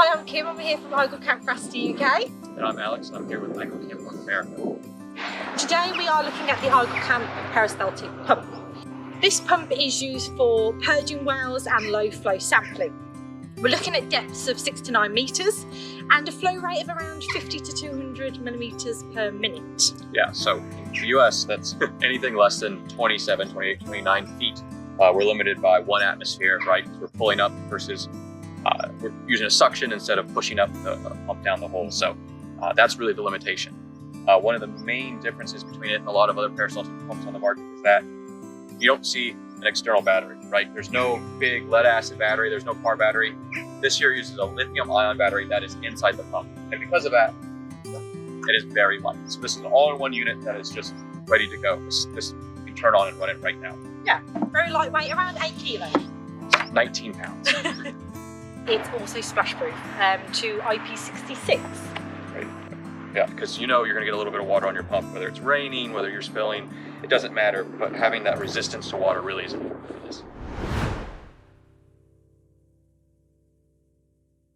Hi, I'm Kim. I'm here from Eijkelkamp Peristaltic UK. And I'm Alex, and I'm here with Eijkelkamp North America. Today we are looking at the Eijkelkamp Peristaltic Pump. This pump is used for purging wells and low flow sampling. We're looking at depths of 6 to 9 metres and a flow rate of around 50 to 200 millimetres per minute. Yeah, so in the US, that's anything less than 27, 28, 29 feet. We're limited by 1 atmosphere, right? We're pulling up versus we're using a suction instead of pushing up the pump down the hole. So that's really the limitation. One of the main differences between it and a lot of other peristaltic pumps on the market is that you don't see an external battery, right? There's no big lead acid battery, there's no car battery. This here uses a lithium-ion battery that is inside the pump. And because of that, it is very light. So this is an all-in-one unit that is just ready to go. This you can turn on and run it right now. Yeah, very lightweight, around 8 kilos. 19 pounds. It's also splash-proof to IP66. Right. Yeah, because you know you're going to get a little bit of water on your pump, whether it's raining, whether you're spilling, it doesn't matter, but having that resistance to water really is important for this.